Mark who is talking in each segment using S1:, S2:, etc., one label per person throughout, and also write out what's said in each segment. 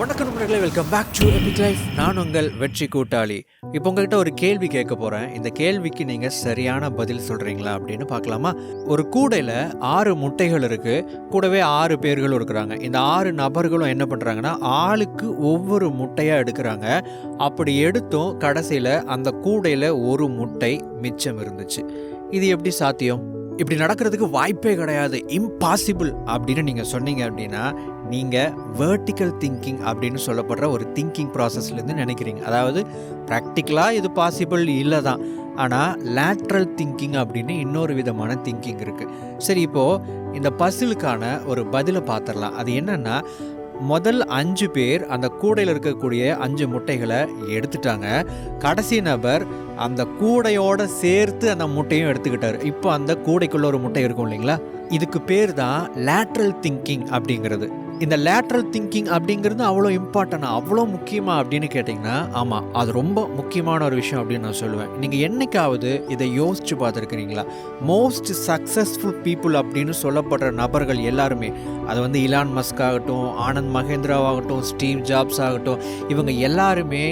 S1: வணக்கம் நண்பர்களே, welcome back to epic life. நான் உங்கள் வெற்றி கூட்டாளி. இப்போ உங்கள்கிட்ட ஒரு கேள்வி கேட்க போகிறேன். இந்த கேள்விக்கு நீங்கள் சரியான பதில் சொல்கிறீங்களா அப்படின்னு பார்க்கலாமா? ஒரு கூடையில் 6 முட்டைகள் இருக்குது, கூடவே 6 பேர்களும் இருக்கிறாங்க. இந்த 6 நபர்களும் என்ன பண்ணுறாங்கன்னா, ஆளுக்கு ஒவ்வொரு முட்டையாக எடுக்கிறாங்க. அப்படி எடுத்தும் கடைசியில் அந்த கூடையில் ஒரு முட்டை மிச்சம் இருந்துச்சு. இது எப்படி சாத்தியம்? இப்படி நடக்கிறதுக்கு வாய்ப்பே கிடையாது, இம்பாசிபிள் அப்படின்னு நீங்கள் சொன்னீங்க அப்படின்னா, நீங்கள் வெர்டிக்கல் திங்கிங் அப்படின்னு சொல்லப்படுற ஒரு திங்கிங் ப்ராசஸ்லேருந்து நினைக்கிறீங்க. அதாவது ப்ராக்டிக்கலாக இது பாசிபிள் இல்லை தான், ஆனால் லேட்ரல் திங்கிங் அப்படின்னு இன்னொரு விதமான திங்கிங் இருக்குது. சரி, இப்போது இந்த பசிலுக்கான ஒரு பதிலை பார்த்துடலாம். அது என்னென்னா, முதல் 5 பேர் அந்த கூடையில் இருக்கக்கூடிய 5 முட்டைகளை எடுத்துட்டாங்க. கடைசி நபர் அந்த கூடையோடு சேர்த்து அந்த முட்டையும் எடுத்துக்கிட்டார். இப்போ அந்த கூடைக்குள்ள ஒரு முட்டை இருக்கும் இல்லைங்களா, இதுக்கு பேர் தான் லேட்ரல் திங்கிங் அப்படிங்கிறது. இந்த லேட்ரல் திங்கிங் அப்படிங்கிறது அவ்வளோ இம்பார்ட்டன்ட், அவ்வளோ முக்கியமா அப்படின்னு கேட்டிங்கன்னா, ஆமாம், அது ரொம்ப முக்கியமான ஒரு விஷயம் அப்படின்னு நான் சொல்லுவேன். நீங்கள் என்னைக்காவது இதை யோசித்து பார்த்துருக்கிறீங்களா? மோஸ்ட் சக்ஸஸ்ஃபுல் பீப்புள் அப்படின்னு சொல்லப்படுற நபர்கள் எல்லாருமே, அது வந்து இலான் மஸ்க் ஆகட்டும், ஆனந்த் மகேந்திராவாகட்டும், ஸ்டீவ் ஜாப்ஸ் ஆகட்டும், இவங்க எல்லாருமே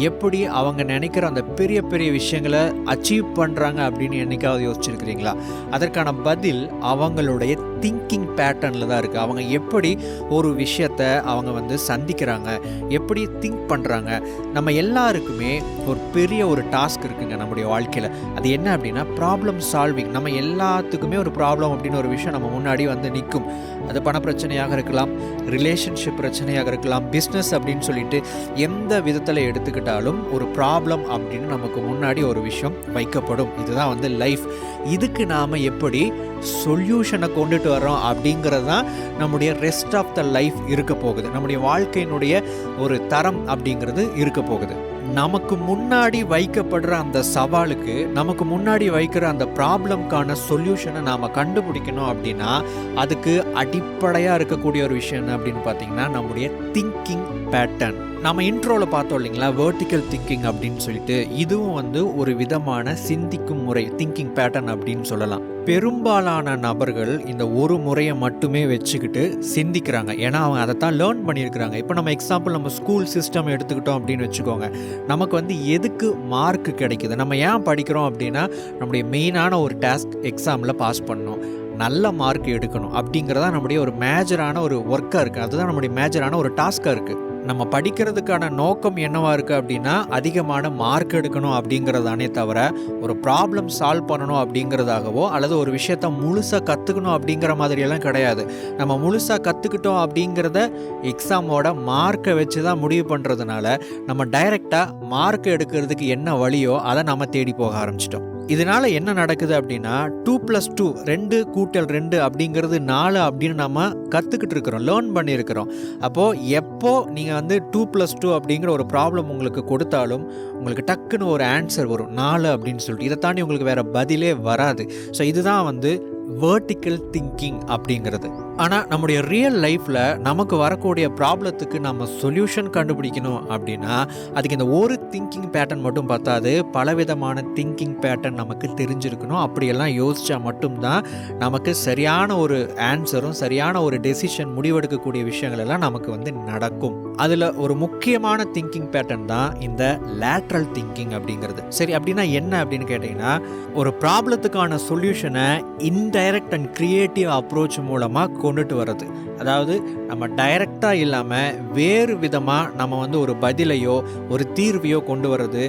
S1: எப்படி அவங்க நினைக்கிற அந்த பெரிய பெரிய விஷயங்களை அச்சீவ் பண்ணுறாங்க அப்படின்னு என்னைக்காவது யோசிச்சிருக்கிறீங்களா? அதற்கான பதில் அவங்களுடைய திங்கிங் பேட்டர்னில் தான் இருக்குது. அவங்க எப்படி ஒரு விஷயத்தை அவங்க வந்து சந்திக்கிறாங்க, எப்படி திங்க் பண்ணுறாங்க. நம்ம எல்லாருக்குமே ஒரு பெரிய ஒரு டாஸ்க் இருக்குங்க நம்முடைய வாழ்க்கையில். அது என்ன அப்படின்னா, ப்ராப்ளம் சால்விங். நம்ம எல்லாத்துக்குமே ஒரு ப்ராப்ளம் அப்படின்னு ஒரு விஷயம் நம்ம முன்னாடி வந்து நிற்கும். அது பண பிரச்சனையாக இருக்கலாம், ரிலேஷன்ஷிப் பிரச்சனையாக இருக்கலாம், பிஸ்னஸ் அப்படின்னு சொல்லிட்டு எந்த விதத்தில் எடுத்துக்கிட்டாலும் ஒரு ப்ராப்ளம் அப்படின்னு நமக்கு முன்னாடி ஒரு விஷயம் வைக்கப்படும். இதுதான் வந்து லைஃப். இதுக்கு நாம் எப்படி சொல்யூஷனை கொண்டுட்டு வரோம் அப்படிங்கிறது தான் நம்முடைய ரெஸ்ட் ஆஃப் த லைஃப் இருக்க போகுது. நம்முடைய வாழ்க்கையினுடைய ஒரு தரம் அப்படிங்கிறது இருக்க போகுது. நமக்கு முன்னாடி வைக்கப்படுற அந்த சவாலுக்கு, நமக்கு முன்னாடி வைக்கிற அந்த ப்ராப்ளம்கான சொல்யூஷனை நாம் கண்டுபிடிக்கணும் அப்படின்னா, அதுக்கு அடிப்படையாக இருக்கக்கூடிய ஒரு விஷயம் என்ன அப்படின்னு பார்த்தீங்கன்னா, நம்முடைய திங்கிங் பேட்டர்ன். நம்ம இன்ட்ரோவில் பார்த்தோம் இல்லைங்களா, வெர்டிக்கல் திங்கிங் அப்படின்னு சொல்லிட்டு, இதுவும் வந்து ஒரு விதமான சிந்திக்கும் முறை, திங்கிங் பேட்டர்ன் அப்படின்னு சொல்லலாம். பெரும்பாலான நபர்கள் இந்த ஒரு முறையை மட்டுமே வச்சுக்கிட்டு சிந்திக்கிறாங்க. ஏன்னா அவங்க அதை தான் லேர்ன் பண்ணியிருக்கிறாங்க. இப்போ நம்ம எக்ஸாம்பிள் நம்ம ஸ்கூல் சிஸ்டம் எடுத்துக்கிட்டோம் அப்படின்னு வச்சுக்கோங்க. நமக்கு வந்து எதுக்கு மார்க் கிடைக்குது, நம்ம ஏன் படிக்கிறோம் அப்படின்னா, நம்முடைய மெயினான ஒரு டாஸ்க் எக்ஸாமில் பாஸ் பண்ணணும், நல்ல மார்க் எடுக்கணும் அப்படிங்கிறதா நம்முடைய ஒரு மேஜரான ஒரு ஒர்க்காக இருக்குது. அதுதான் நம்முடைய மேஜரான ஒரு டாஸ்க்காக இருக்குது. நம்ம படிக்கிறதுக்கான நோக்கம் என்னவாக இருக்குது அப்படின்னா, அதிகமான மார்க் எடுக்கணும் அப்படிங்கிறதானே தவிர ஒரு ப்ராப்ளம் சால்வ் பண்ணணும் அப்படிங்கிறதாகவோ அல்லது ஒரு விஷயத்த முழுசாக கற்றுக்கணும் அப்படிங்கிற மாதிரியெல்லாம் கிடையாது. நம்ம முழுசாக கற்றுக்கிட்டோம் அப்படிங்கிறத எக்ஸாமோட மார்க்கை வச்சு தான் முடிவு பண்ணுறதுனால, நம்ம டைரெக்டாக மார்க் எடுக்கிறதுக்கு என்ன வழியோ அதை நம்ம தேடி போக ஆரம்பிச்சிட்டோம். இதனால் என்ன நடக்குது அப்படின்னா, 2+2 2 கூட்டல் 2 அப்படிங்கிறது 4 அப்படின்னு நம்ம கற்றுக்கிட்டு இருக்கிறோம், லேர்ன் பண்ணியிருக்கிறோம். அப்போது எப்போ நீங்கள் வந்து 2+2 அப்படிங்கிற ஒரு ப்ராப்ளம் உங்களுக்கு கொடுத்தாலும் உங்களுக்கு டக்குன்னு ஒரு ஆன்சர் வரும், 4 அப்படின்னு சொல்லிட்டு. இதை தாண்டி உங்களுக்கு வேறு பதிலே வராது. ஸோ இதுதான் வந்து வெர்டிக்கல் திங்கிங் அப்படிங்கிறது. ஆனால் நம்முடைய ரியல் லைஃப்பில் நமக்கு வரக்கூடிய ப்ராப்ளத்துக்கு நம்ம சொல்யூஷன் கண்டுபிடிக்கணும் அப்படின்னா, அதுக்கு இந்த ஒரு திங்கிங் பேட்டர்ன் மட்டும் பார்த்தாது, பலவிதமான திங்கிங் பேட்டர்ன் நமக்கு தெரிஞ்சிருக்கணும். அப்படியெல்லாம் யோசித்தா மட்டும்தான் நமக்கு சரியான ஒரு ஆன்சரும் சரியான ஒரு டெசிஷன், முடிவெடுக்கக்கூடிய விஷயங்கள் எல்லாம் நமக்கு வந்து நடக்கும். அதில் ஒரு முக்கியமான திங்கிங் பேட்டர்ன் தான் இந்த லேட்ரல் திங்கிங் அப்படிங்கிறது. சரி, அப்படின்னா என்ன அப்படின்னு கேட்டிங்கன்னா, ஒரு ப்ராப்ளத்துக்கான சொல்யூஷனை இன்டைரக்ட் அண்ட் கிரியேட்டிவ் அப்ரோச் மூலமாக கொண்டுட்டு வர்றது. அதாவது நம்ம டைரக்டாக இல்லாமல் வேறு விதமாக நம்ம வந்து ஒரு பதிலையோ ஒரு தீர்வையோ கொண்டு வர்றது,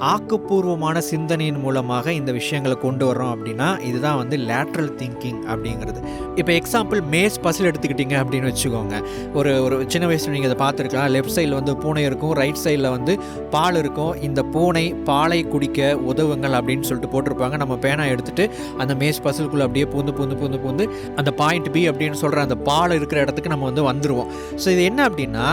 S1: ஆக்கப்பூர்வமான சிந்தனையின் மூலமாக இந்த விஷயங்களை கொண்டு வர்றோம் அப்படின்னா, இதுதான் வந்து லேட்ரல் திங்கிங் அப்படிங்கிறது. இப்போ எக்ஸாம்பிள் மேஸ் பசில் எடுத்துக்கிட்டிங்க அப்படின்னு வச்சுக்கோங்க. ஒரு சின்ன வயசில் நீங்கள் அதை பார்த்துருக்கலாம். லெஃப்ட் சைடில் வந்து பூனை இருக்கும், ரைட் சைடில் வந்து பால் இருக்கும். இந்த பூனை பாலை குடிக்க உதவுங்கள் அப்படின்னு சொல்லிட்டு போட்டிருப்பாங்க. நம்ம பேனா எடுத்துகிட்டு அந்த மேஸ் பசிலுக்குள்ளே அப்படியே பூந்து அந்த பாயிண்ட் பி அப்படின்னு சொல்கிற அந்த பால் இருக்கிற இடத்துக்கு நம்ம வந்து வந்துடுவோம். ஸோ இது என்ன அப்படின்னா,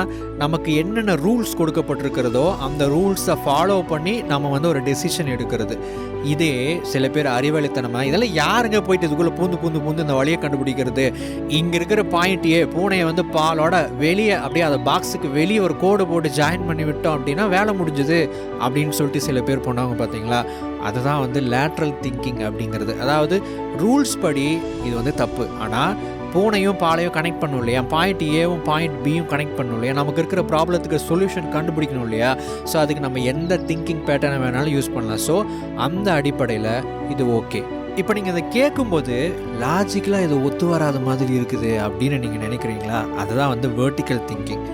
S1: நமக்கு என்னென்ன ரூல்ஸ் கொடுக்கப்பட்டிருக்கிறதோ அந்த ரூல்ஸை ஃபாலோ பண்ணி நம்ம வந்து ஒரு டெசிஷன் எடுக்கிறது. இதே சில பேர் அறிவாளித்தனமாக, இதெல்லாம் யாருங்க போயிட்டு இதுக்குள்ளே பூந்து இந்த வழியை கண்டுபிடிக்கிறது, இங்கே இருக்கிற பாயிண்ட்டையே பூனையை வந்து பாலோட வெளியே அப்படியே அந்த பாக்ஸுக்கு வெளியே ஒரு கோடு போட்டு ஜாயின் பண்ணி விட்டோம் அப்படின்னா வேலை முடிஞ்சுது அப்படின்னு சொல்லிட்டு சில பேர் போனாங்க பார்த்தீங்களா. அதுதான் வந்து லேட்ரல் திங்கிங் அப்படிங்கிறது. அதாவது ரூல்ஸ் படி இது வந்து தப்பு, ஆனால் பூனையும் பாலையும் கனெக்ட் பண்ணணும் இல்லையா, பாயிண்ட் ஏவும் பாயிண்ட் பியும் கனெக்ட் பண்ணணும் இல்லையா, நமக்கு இருக்கிற ப்ராப்ளத்துக்கு சொல்யூஷன் கண்டுபிடிக்கணும் இல்லையா. ஸோ அதுக்கு நம்ம எந்த திங்கிங் பேட்டர்னை வேணாலும் யூஸ் பண்ணலாம். ஸோ அந்த அடிப்படையில் இது ஓகே. இப்போ நீங்கள் இதை கேட்கும்போது லாஜிக்கலாக இது ஒத்து வராத மாதிரி இருக்குது அப்படின்னு நீங்கள் நினைக்கிறீங்களா? அதுதான் வந்து வெர்டிக்கல் திங்கிங்.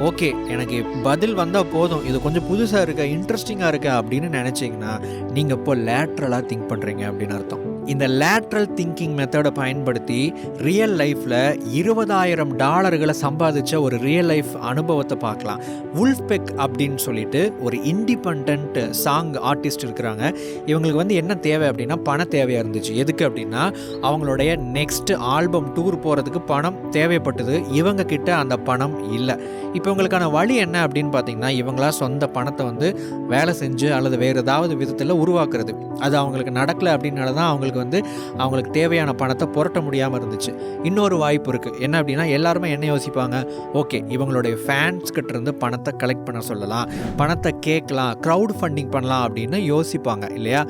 S1: ஓகே, எனக்கு பதில் வந்தால் போதும், இது கொஞ்சம் புதுசாக இருக்கா, இன்ட்ரெஸ்டிங்காக இருக்கா அப்படின்னு நினச்சிங்கன்னா நீங்கள் இப்போ லேட்ரலாக திங்க் பண்ணுறீங்க அப்படின்னு அர்த்தம். இந்த லேட்ரல் திங்கிங் மெத்தடை பயன்படுத்தி ரியல் லைஃப்பில் $20,000 சம்பாதிச்ச ஒரு ரியல் லைஃப் அனுபவத்தை பார்க்கலாம். உல்ஃபெக் அப்படின்னு சொல்லிட்டு ஒரு இண்டிபெண்ட் சாங் ஆர்டிஸ்ட் இருக்கிறாங்க. இவங்களுக்கு வந்து என்ன தேவை அப்படின்னா பண தேவையாக இருந்துச்சு. எதுக்கு அப்படின்னா அவங்களுடைய நெக்ஸ்ட் ஆல்பம் டூர் போகிறதுக்கு பணம் தேவைப்பட்டது. இவங்க கிட்ட அந்த பணம் இல்லை. இப்போ இவங்களுக்கான வழி என்ன அப்படின்னு பார்த்தீங்கன்னா, இவங்களா சொந்த பணத்தை வந்து வேலை செஞ்சு அல்லது வேறு ஏதாவது விதத்தில் உருவாக்குறது. அது அவங்களுக்கு நடக்கலை அப்படின்னால தான் அவங்களுக்கு தேவையான பணத்தை புரட்ட முடியாமல் இருந்துச்சு. இன்னொரு வாய்ப்பு இருக்குது. என்ன அப்படின்னா, எல்லாருமே என்ன யோசிப்பாங்க, ஓகே இவங்களுடைய ஃபேன்ஸ் கிட்ட இருந்து பணத்தை கலெக்ட் பண்ண சொல்லலாம், பணத்தை கேட்கலாம், க்ரௌட் ஃபண்டிங் பண்ணலாம் அப்படின்னு யோசிப்பாங்க இல்லையா.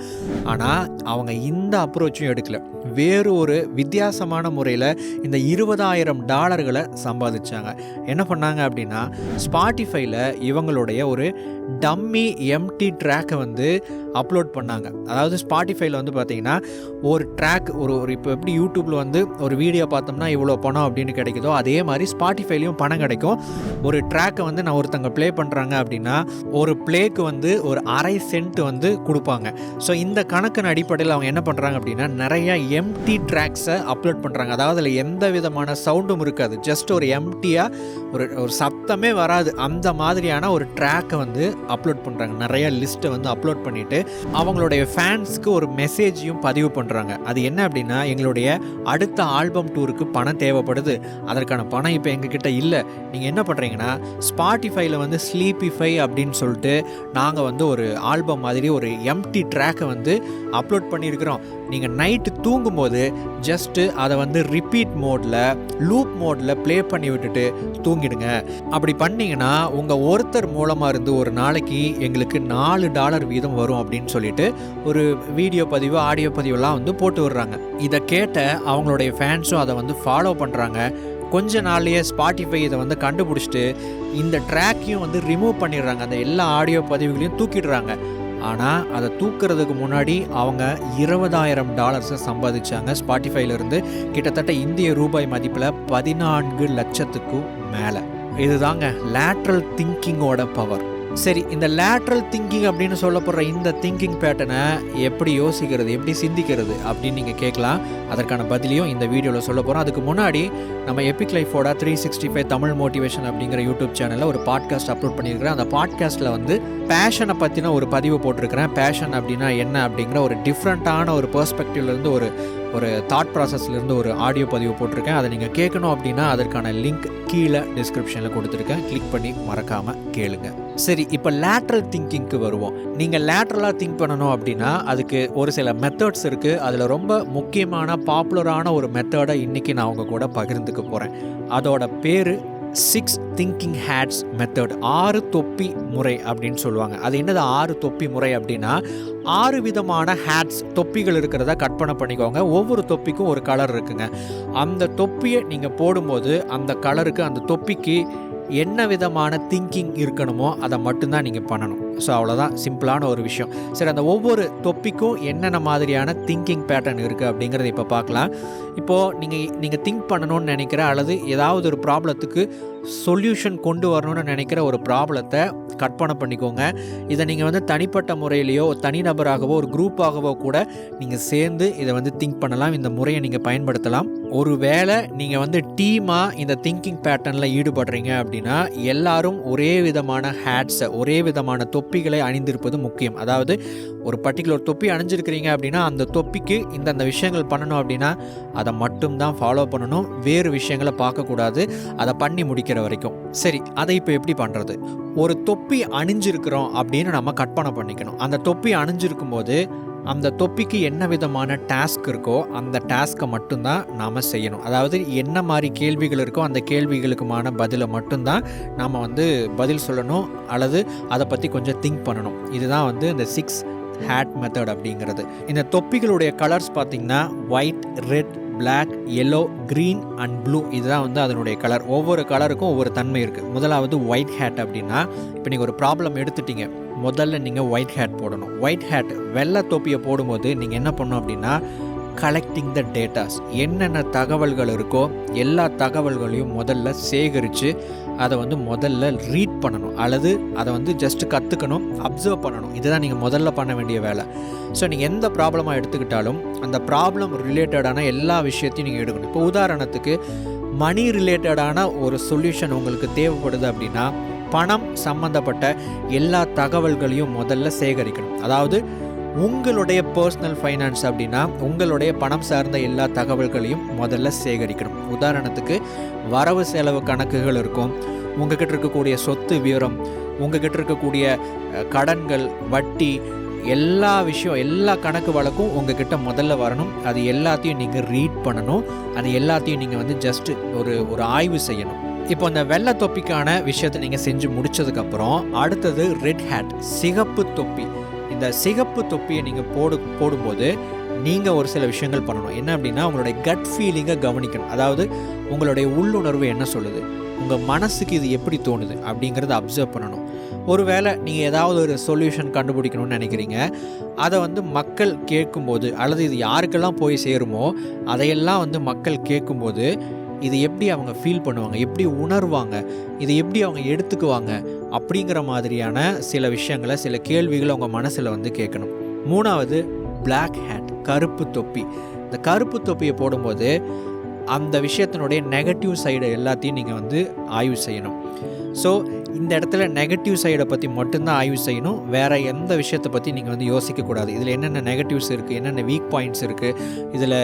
S1: ஆனால் அவங்க இந்த அப்ரோச்சும் எடுக்கல. வேறு ஒரு வித்தியாசமான முறையில் இந்த $20,000 சம்பாதிச்சாங்க. என்ன பண்ணாங்க அப்படின்னா, ஸ்பாட்டிஃபைல இவங்களுடைய ஒரு டம்மி எம்டி ட்ராக்கை வந்து அப்லோட் பண்ணாங்க. அதாவது ஸ்பாட்டிஃபைல வந்து பார்த்தீங்கன்னா ஒரு ட்ராக் ஒரு இப்போ எப்படி யூடியூப்பில் வந்து ஒரு வீடியோ பார்த்தோம்னா இவ்வளோ பணம் அப்படின்னு கிடைக்குதோ, அதே மாதிரி ஸ்பாட்டிஃபைலையும் பணம் கிடைக்கும். ஒரு ட்ராக்கை வந்து நான் ஒருத்தங்க ப்ளே பண்ணுறாங்க அப்படின்னா ஒரு ப்ளேக்கு வந்து ஒரு ½ சென்ட் வந்து கொடுப்பாங்க. ஸோ இந்த கணக்கின் அடிப்படையில் அவங்க என்ன பண்ணுறாங்க அப்படின்னா நிறையா எம்டி ட்ராக்ஸை அப்லோட் பண்ணுறாங்க. அதாவது அதில் எந்த விதமான சவுண்டும் இருக்காது, ஜஸ்ட் ஒரு எம்டியாக ஒரு சத்தமே வராது, அந்த மாதிரியான ஒரு ட்ராக்கை வந்து அப்லோட் பண்ணுறாங்க. நிறைய லிஸ்ட்டை வந்து அப்லோட் பண்ணிவிட்டு அவங்களுடைய ஃபேன்ஸ்க்கு ஒரு மெசேஜையும் பதிவு பண்ணுறாங்க. அது என்ன அப்படின்னா, எங்களுடைய அடுத்த ஆல்பம் டூருக்கு பணம் தேவைப்படுது, அதற்கான பணம் இப்போ எங்ககிட்ட இல்லை. நீங்கள் என்ன பண்ணுறீங்கன்னா, ஸ்பாட்டிஃபைல வந்து ஸ்லீப்பிஃபை அப்படின்னு சொல்லிட்டு நாங்கள் வந்து ஒரு ஆல்பம் மாதிரி ஒரு எம்டி ட்ராக்கை வந்து அப்லோட் பண்ணியிருக்கிறோம். நீங்கள் நைட்டு தூங்கும்போது ஜஸ்ட்டு அதை வந்து ரிப்பீட் மோடில் லூப் மோடில் ப்ளே பண்ணி விட்டுட்டு தூங்கிடுங்க. அப்படி பண்ணிங்கன்னா உங்கள் ஒருத்தர் மூலமாக இருந்து ஒரு நாளைக்கு எங்களுக்கு $4 வீதம் வரும் அப்படின்னு சொல்லிட்டு ஒரு வீடியோ பதிவு ஆடியோ பதிவெல்லாம் வந்து போட்டு விடுறாங்க. இதை கேட்ட அவங்களுடைய ஃபேன்ஸும் அதை வந்து ஃபாலோ பண்ணுறாங்க. கொஞ்ச நாள்லேயே ஸ்பாட்டிஃபை இதை வந்து கண்டுபிடிச்சிட்டு இந்த ட்ராக்கையும் வந்து ரிமூவ் பண்ணிடுறாங்க, அந்த எல்லா ஆடியோ பதிவுகளையும் தூக்கிடுறாங்க. ஆனால் அதை தூக்கிறதுக்கு முன்னாடி அவங்க $20,000 சம்பாதிச்சாங்க ஸ்பாட்டிஃபைலேருந்து. கிட்டத்தட்ட இந்திய ரூபாய் மதிப்பில் 14 லட்சத்துக்கும் மேலே. இதுதாங்க லேட்ரல் திங்கிங்கோட பவர். சரி, இந்த லேட்ரல் திங்கிங் அப்படின்னு சொல்லப்படுற இந்த திங்கிங் பேட்டர்னை எப்படி யோசிக்கிறது, எப்படி சிந்திக்கிறது அப்படின்னு நீங்கள் கேட்கலாம். அதற்கான பதிலையும் இந்த வீடியோவில் சொல்ல போகிறோம். அதுக்கு முன்னாடி நம்ம எபிக் லைஃபோட 365 தமிழ் மோட்டிவேஷன் அப்படிங்கிற யூடியூப் சேனலில் ஒரு பாட்காஸ்ட் அப்லோட் பண்ணியிருக்கிறேன். அந்த பாட்காஸ்ட்டில் வந்து பேஷனை பற்றின ஒரு பதிவு போட்டிருக்கிறேன். பேஷன் அப்படின்னா என்ன அப்படிங்கிற ஒரு டிஃப்ரெண்ட்டான ஒரு பெர்ஸ்பெக்டிவ்லேருந்து ஒரு தாட் ப்ராசஸ்லேருந்து ஒரு ஆடியோ பதிவு போட்டிருக்கேன். அதை நீங்கள் கேட்கணும் அப்படின்னா அதற்கான லிங்க் கீழே டிஸ்கிரிப்ஷனில் கொடுத்துருக்கேன், கிளிக் பண்ணி மறக்காமல் கேளுங்க. சரி, இப்போ லேட்ரல் திங்கிங்க்கு வருவோம். நீங்கள் லேட்ரலாக திங்க் பண்ணணும் அப்படின்னா அதுக்கு ஒரு சில மெத்தட்ஸ் இருக்குது. அதில் ரொம்ப முக்கியமான பாப்புலரான ஒரு மெத்தடை இன்றைக்கி நான் உங்கள் கூட பகிர்ந்துக்க போகிறேன். அதோட பேர் 6 திங்கிங் ஹேட்ஸ் மெத்தட், 6 தொப்பி முறை அப்படின்னு சொல்லுவாங்க. அது என்னது 6 தொப்பி முறை அப்படின்னா, 6 விதமான ஹேட்ஸ் தொப்பிகள் இருக்கிறத கற்பனை பண்ணிக்கோங்க. ஒவ்வொரு தொப்பிக்கும் ஒரு கலர் இருக்குங்க. அந்த தொப்பியை நீங்கள் போடும்போது அந்த கலருக்கு அந்த தொப்பிக்கு என்ன விதமான திங்கிங் இருக்கணுமோ அதை மட்டும்தான் நீங்கள் பண்ணணும். ஸோ அவ்வளோதான், சிம்பிளான ஒரு விஷயம். சரி, அந்த ஒவ்வொரு தொப்பிக்கும் என்னென்ன மாதிரியான திங்கிங் பேட்டர்ன் இருக்குது அப்படிங்கிறத இப்போ பார்க்கலாம். இப்போது நீங்கள் திங்க் பண்ணணும்னு நினைக்கிற அல்லது ஏதாவது ஒரு ப்ராப்ளத்துக்கு சொல்யூஷன் கொண்டு வரணும்னு நினைக்கிற ஒரு ப்ராப்ளத்தை கற்பனை பண்ணிக்கோங்க. இதை நீங்கள் வந்து தனிப்பட்ட முறையிலையோ தனிநபராகவோ ஒரு குரூப்பாகவோ கூட நீங்கள் சேர்ந்து இதை வந்து திங்க் பண்ணலாம். இந்த முறையை நீங்கள் பயன்படுத்தலாம். ஒரு வேளை நீங்கள் வந்து டீமாக இந்த திங்கிங் பேட்டர்னில் ஈடுபடுறீங்க அப்படின்னா எல்லாரும் ஒரே விதமான ஹேட்ஸை, ஒரே விதமான தொப்பிகளை அணிந்திருப்பது முக்கியம். அதாவது ஒரு பர்டிகுலர் தொப்பி அணிஞ்சிருக்கிறீங்க அப்படின்னா அந்த தொப்பிக்கு இந்த விஷயங்கள் பண்ணணும் அப்படின்னா அதை மட்டும்தான் ஃபாலோ பண்ணணும். வேறு விஷயங்களை பார்க்கக்கூடாது, அதை பண்ணி முடிக்கிற வரைக்கும். சரி, அதை இப்போ எப்படி பண்ணுறது? ஒரு தொப்பி அணிஞ்சிருக்கிறோம் அப்படின்னு நம்ம கற்பனை பண்ணிக்கணும். அந்த தொப்பி அணிஞ்சிருக்கும் போது அந்த தொப்பிக்கு என்ன விதமான டாஸ்க் இருக்கோ அந்த டாஸ்க்கை மட்டும்தான் நாம் செய்யணும். அதாவது என்ன மாதிரி கேள்விகள் இருக்கோ அந்த கேள்விகளுக்குமான பதிலை மட்டும்தான் நாம் வந்து பதில் சொல்லணும் அல்லது அதை பற்றி கொஞ்சம் திங்க் பண்ணணும். இதுதான் வந்து இந்த 6 ஹேட் மெத்தட் அப்படிங்கிறது. இந்த தொப்பிகளுடைய கலர்ஸ் பார்த்திங்கன்னா white, red, Black, yellow, green and blue இதுதான் வந்து அதனுடைய கலர். ஒவ்வொரு கலருக்கும் ஒவ்வொரு தன்மை இருக்குது. முதலாவது ஒயிட் ஹேட் அப்படின்னா, இப்போ நீங்கள் ஒரு ப்ராப்ளம் எடுத்துட்டீங்க, முதல்ல நீங்கள் ஒயிட் ஹேட் போடணும். ஒயிட் ஹேட் வெள்ளை தொப்பியை போடும்போது நீங்கள் என்ன பண்ணணும் அப்படின்னா, கலெக்டிங் த டேட்டாஸ், என்னென்ன தகவல்கள் இருக்கோ எல்லா தகவல்களையும் முதல்ல சேகரித்து அதை வந்து முதல்ல ரீட் பண்ணணும், அல்லது அதை வந்து ஜஸ்ட்டு கற்றுக்கணும், அப்சர்வ் பண்ணணும். இதுதான் நீங்கள் முதல்ல பண்ண வேண்டிய வேலை. ஸோ நீங்கள் எந்த ப்ராப்ளமாக எடுத்துக்கிட்டாலும் அந்த ப்ராப்ளம் ரிலேட்டடான எல்லா விஷயத்தையும் நீங்கள் எடுக்கணும். இப்போ உதாரணத்துக்கு மணி ரிலேட்டடான ஒரு சொல்யூஷன் உங்களுக்கு தேவைப்படுது அப்படின்னா, பணம் சம்மந்தப்பட்ட எல்லா தகவல்களையும் முதல்ல சேகரிக்கணும். அதாவது உங்களுடைய பர்சனல் ஃபைனான்ஸ் அப்படின்னா உங்களுடைய பணம் சார்ந்த எல்லா தகவல்களையும் முதல்ல சேகரிக்கணும். உதாரணத்துக்கு வரவு செலவு கணக்குகள் இருக்கும், உங்ககிட்ட இருக்கக்கூடிய சொத்து விவரம், உங்ககிட்ட இருக்கக்கூடிய கடன்கள், வட்டி, எல்லா விஷயம், எல்லா கணக்கு வழக்கும் உங்ககிட்ட முதல்ல வரணும். அது எல்லாத்தையும் நீங்கள் ரீட் பண்ணணும். அது எல்லாத்தையும் நீங்கள் வந்து ஜஸ்ட் ஒரு ஆய்வு செய்யணும். இப்போ அந்த வெள்ளை தொப்பிக்கான விஷயத்தை நீங்கள் செஞ்சு முடித்ததுக்கப்புறம் அடுத்தது ரெட் ஹேட், சிகப்பு தொப்பி. இந்த சிகப்பு தொப்பியை நீங்கள் போடும்போது நீங்கள் ஒரு சில விஷயங்கள் பண்ணணும். என்ன அப்படின்னா, உங்களுடைய கட் ஃபீலிங்கை கவனிக்கணும். அதாவது உங்களுடைய உள்ளுணர்வு என்ன சொல்லுது, உங்கள் மனசுக்கு இது எப்படி தோணுது அப்படிங்கிறத அப்சர்வ் பண்ணணும். ஒருவேளை நீங்கள் ஏதாவது ஒரு சொல்யூஷன் கண்டுபிடிக்கணும்னு நினைக்கிறீங்க, அதை வந்து மக்கள் கேட்கும்போது, அல்லது இது யாருக்கெல்லாம் போய் சேருமோ அதையெல்லாம் வந்து மக்கள் கேட்கும்போது இது எப்படி அவங்க ஃபீல் பண்ணுவாங்க, எப்படி உணர்வாங்க, இது எப்படி அவங்க எடுத்துக்குவாங்க அப்படிங்கிற மாதிரியான சில விஷயங்களை, சில கேள்விகளை உங்கள் மனசில் வந்து கேட்கணும். மூணாவது பிளாக் ஹேட், கருப்பு தொப்பி. இந்த கருப்பு தொப்பியை போடும்போது அந்த விஷயத்தினுடைய நெகட்டிவ் சைடை எல்லாத்தையும் நீங்கள் வந்து ஆய்வு செய்யணும். ஸோ இந்த இடத்துல நெகட்டிவ் சைடை பற்றி மட்டும்தான் ஆய்வு செய்யணும், வேறு எந்த விஷயத்தை பற்றி நீங்கள் வந்து யோசிக்கக்கூடாது. இதில் என்னென்ன நெகட்டிவ்ஸ் இருக்குது, என்னென்ன வீக் பாயிண்ட்ஸ் இருக்குது, இதில்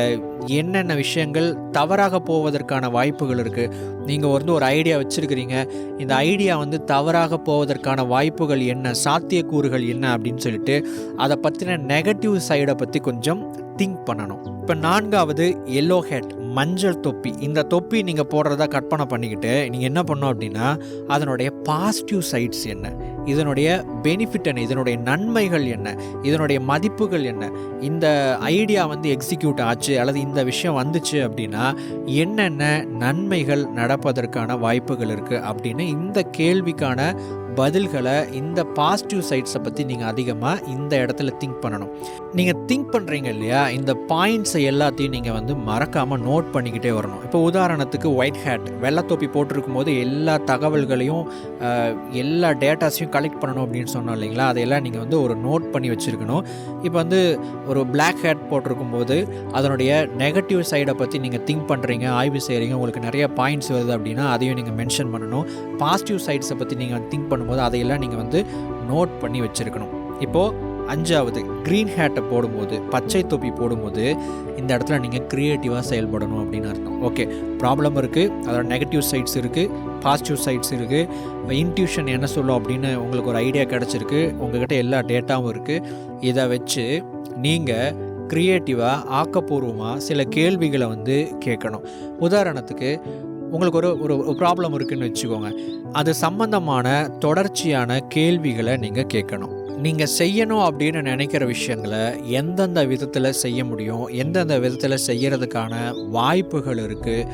S1: என்னென்ன விஷயங்கள் தவறாக போவதற்கான வாய்ப்புகள் இருக்குது. நீங்கள் வந்து ஒரு ஐடியா வச்சுருக்கிறீங்க, இந்த ஐடியா வந்து தவறாக போவதற்கான வாய்ப்புகள் என்ன, சாத்தியக்கூறுகள் என்ன அப்படின்னு சொல்லிட்டு அதை பற்றின நெகட்டிவ் சைடை பற்றி கொஞ்சம் திங்க் பண்ணணும். இப்போ நான்காவது எல்லோ ஹேட், மஞ்சள் தொப்பி. இந்த தொப்பி நீங்கள் போடுறதா கற்பனை பண்ணிக்கிட்டு நீங்கள் என்ன பண்ணணும் அப்படின்னா, அதனுடைய பாசிட்டிவ் சைட்ஸ் என்ன, இதனுடைய பெனிஃபிட் என்ன, இதனுடைய நன்மைகள் என்ன, இதனுடைய மதிப்புகள் என்ன, இந்த ஐடியா வந்து எக்ஸிக்யூட் ஆச்சு அல்லது இந்த விஷயம் வந்துச்சு அப்படின்னா என்னென்ன நன்மைகள் நடப்பதற்கான வாய்ப்புகள் இருக்குது அப்படின்னு இந்த கேள்விக்கான பதில்களை, இந்த பாசிட்டிவ் சைட்ஸை பற்றி நீங்கள் அதிகமாக இந்த இடத்துல திங்க் பண்ணணும். நீங்கள் திங்க் பண்ணுறீங்க இல்லையா, இந்த பாயிண்ட்ஸை எல்லாத்தையும் நீங்கள் வந்து மறக்காமல் நோட் பண்ணிக்கிட்டே வரணும். இப்போ உதாரணத்துக்கு ஒயிட் ஹேட், வெள்ளத்தொப்பி போட்டிருக்கும் போது எல்லா தகவல்களையும் எல்லா டேட்டாஸையும் கலெக்ட் பண்ணணும் அப்படின்னு சொன்னோம் இல்லைங்களா, அதையெல்லாம் நீங்கள் வந்து ஒரு நோட் பண்ணி வச்சுருக்கணும். இப்போ வந்து ஒரு பிளாக் ஹேட் போட்டிருக்கும் போது அதனுடைய நெகட்டிவ் சைடை பற்றி நீங்கள் திங்க் பண்ணுறீங்க, ஆய்வு செய்கிறீங்க, உங்களுக்கு நிறைய பாயிண்ட்ஸ் வருது அப்படின்னா அதையும் நீங்கள் மென்ஷன் பண்ணணும். பாசிட்டிவ் சைட்ஸை பற்றி நீங்கள் திங்க் பண்ணும்போது அதையெல்லாம் நீங்கள் வந்து நோட் பண்ணி வச்சுருக்கணும். இப்போது அஞ்சாவது க்ரீன் ஹேட்டை போடும்போது, பச்சை தொப்பி போடும்போது இந்த இடத்துல நீங்கள் க்ரியேட்டிவாக செயல்படணும் அப்படின்னு அர்த்தம். ஓகே, ப்ராப்ளம் இருக்குது, அதோட நெகட்டிவ் சைட்ஸ் இருக்குது, பாசிட்டிவ் சைட்ஸ் இருக்குது, இன்ட்யூஷன் என்ன சொல்லும் அப்படின்னு உங்களுக்கு ஒரு ஐடியா கிடச்சிருக்கு, உங்கள்கிட்ட எல்லா டேட்டாவும் இருக்குது. இதை வச்சு நீங்கள் க்ரியேட்டிவாக, ஆக்கப்பூர்வமாக சில கேள்விகளை வந்து கேட்கணும். உதாரணத்துக்கு உங்களுக்கு ஒரு ப்ராப்ளம் இருக்குதுன்னு வச்சுக்கோங்க, அது சம்பந்தமான தொடர்ச்சியான கேள்விகளை நீங்கள் கேட்கணும். நீங்கள் செய்யணும் அப்படின்னு நினைக்கிற விஷயங்களை எந்தெந்த விதத்தில் செய்ய முடியும், எந்தெந்த விதத்தில் செய்கிறதுக்கான வாய்ப்புகள் இருக்குது,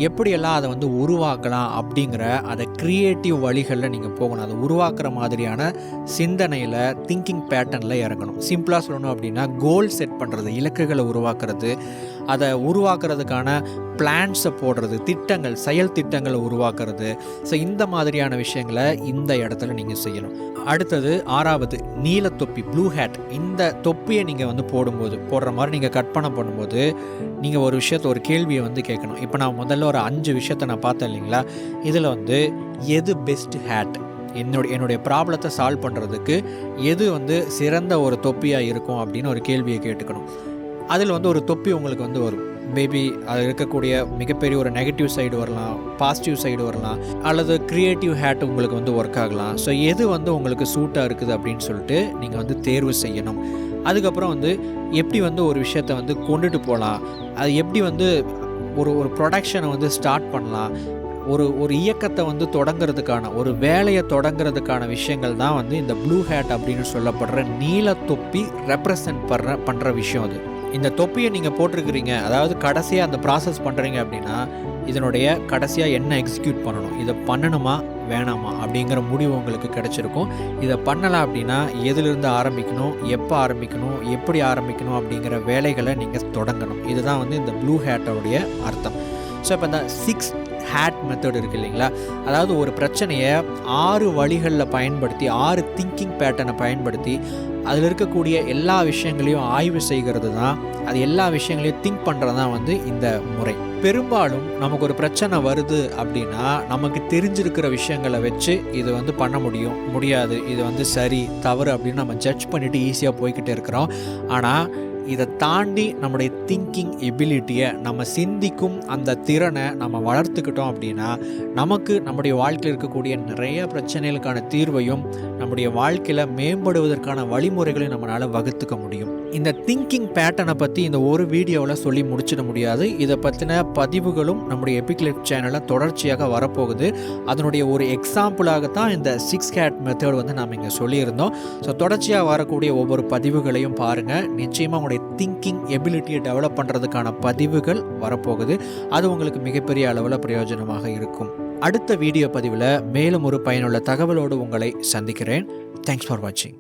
S1: எப்படியெல்லாம் அதை வந்து உருவாக்கலாம் அப்படிங்கிற அதை க்ரியேட்டிவ் வழிகளில் நீங்கள் போகணும். அதை உருவாக்குற மாதிரியான சிந்தனையில், திங்கிங் பேட்டர்னில் இறங்கணும். சிம்பிளாக சொல்லணும் அப்படின்னா, கோல் செட் பண்ணுறது, இலக்குகளை உருவாக்குறது, அதை உருவாக்குறதுக்கான பிளான்ஸை போடுறது, திட்டங்கள், செயல் திட்டங்களை உருவாக்குறது. ஸோ இந்த மாதிரியான விஷயங்களை இந்த இடத்துல நீங்கள் செய்யணும். அடுத்தது ஆறாவது நீலத்தொப்பி, ப்ளூ ஹேட். இந்த தொப்பியை நீங்கள் வந்து போடுற மாதிரி நீங்கள் கற்பனை பண்ணும்போது நீங்கள் ஒரு விஷயத்தை, ஒரு கேள்வியை வந்து கேட்கணும். இப்போ நான் முதல்ல ஒரு 5 விஷயத்தை நான் பார்த்தேன் இல்லைங்களா, இதில் வந்து எது பெஸ்ட் ஹேட், என்னுடைய ப்ராப்ளத்தை சால்வ் பண்ணுறதுக்கு எது வந்து சிறந்த ஒரு தொப்பியாக இருக்கும் அப்படின்னு ஒரு கேள்வியை கேட்டுக்கணும். அதில் வந்து ஒரு தொப்பி உங்களுக்கு வந்து வரும். மேபி அது இருக்கக்கூடிய மிகப்பெரிய ஒரு நெகட்டிவ் சைடு வரலாம், பாசிட்டிவ் சைடு வரலாம், அல்லது க்ரியேட்டிவ் ஹேட் உங்களுக்கு வந்து ஒர்க் ஆகலாம். ஸோ எது வந்து உங்களுக்கு சூட்டாக இருக்குது அப்படின்னு சொல்லிட்டு நீங்கள் வந்து தேர்வு செய்யணும். அதுக்கப்புறம் வந்து எப்படி வந்து ஒரு விஷயத்தை வந்து கொண்டுட்டு போகலாம், அது எப்படி வந்து ஒரு ப்ரொடக்ஷனை வந்து ஸ்டார்ட் பண்ணலாம், ஒரு இயக்கத்தை வந்து தொடங்கிறதுக்கான, ஒரு வேலையை தொடங்கிறதுக்கான விஷயங்கள் தான் வந்து இந்த ப்ளூ ஹேட் அப்படின்னு சொல்லப்படுற நீல தொப்பி ரெப்ரசன்ட் பண்ணுற விஷயம். அது இந்த தொப்பியை நீங்கள் போட்டிருக்கிறீங்க, அதாவது கடைசியாக அந்த ப்ராசஸ் பண்ணுறீங்க அப்படின்னா இதனுடைய கடைசியாக என்ன எக்ஸிக்யூட் பண்ணணும், இதை பண்ணணுமா வேணாமா அப்படிங்கிற முடிவு உங்களுக்கு கிடைச்சிருக்கும். இதை பண்ணலாம் அப்படின்னா எதிலிருந்து ஆரம்பிக்கணும், எப்போ ஆரம்பிக்கணும், எப்படி ஆரம்பிக்கணும் அப்படிங்கிற வேலைகளை நீங்கள் தொடங்கணும். இதுதான் வந்து இந்த ப்ளூ ஹேட்டோடைய அர்த்தம். ஸோ இப்போ இந்த 6 ஹேட் மெத்தட் இருக்குது இல்லைங்களா, அதாவது ஒரு பிரச்சனையை 6 வழிகளில் பயன்படுத்தி 6 திங்கிங் பேட்டர்னை பயன்படுத்தி அதில் இருக்கக்கூடிய எல்லா விஷயங்களையும் ஆய்வு செய்கிறது தான், அது எல்லா விஷயங்களையும் திங்க் பண்ணுறது தான் வந்து இந்த முறை. பெரும்பாலும் நமக்கு ஒரு பிரச்சனை வருது அப்படின்னா நமக்கு தெரிஞ்சிருக்கிற விஷயங்களை வச்சு இது வந்து பண்ண முடியாது, இது வந்து சரி தவறு அப்படின்னு நம்ம ஜட்ஜ் பண்ணிவிட்டு ஈஸியாக போய்கிட்டே இருக்கிறோம். ஆனால் இதை தாண்டி நம்முடைய திங்கிங் எபிலிட்டியை, நம்ம சிந்திக்கும் அந்த திறனை நம்ம வளர்த்துக்கிட்டோம் அப்படின்னா நமக்கு நம்முடைய வாழ்க்கையில் இருக்கக்கூடிய நிறைய பிரச்சனைகளுக்கான தீர்வையும் நம்முடைய வாழ்க்கையில் மேம்படுவதற்கான வழிமுறைகளையும் நம்மளால் வகுத்துக்க முடியும். இந்த திங்கிங் பேட்டர்னை பற்றி இந்த ஒரு வீடியோவில் சொல்லி முடிச்சிட முடியாது. இதை பற்றின பதிவுகளும் நம்முடைய எபிக்லிப் சேனலில் தொடர்ச்சியாக வரப்போகுது. அதனுடைய ஒரு எக்ஸாம்பிளாகத்தான் இந்த 6 ஹேட் மெத்தட் வந்து நாம் இங்கே சொல்லியிருந்தோம். ஸோ தொடர்ச்சியாக வரக்கூடிய ஒவ்வொரு பதிவுகளையும் பாருங்கள். நிச்சயமாக உங்களுடைய திங்கிங் எபிலிட்டியை டெவலப் பண்ணுறதுக்கான பதிவுகள் வரப்போகுது. அது உங்களுக்கு மிகப்பெரிய அளவில் பிரயோஜனமாக இருக்கும். அடுத்த வீடியோ பதிவில் மேலும் ஒரு பயனுள்ள தகவலோடு உங்களை சந்திக்கிறேன். தேங்க்ஸ் ஃபார் வாட்சிங்.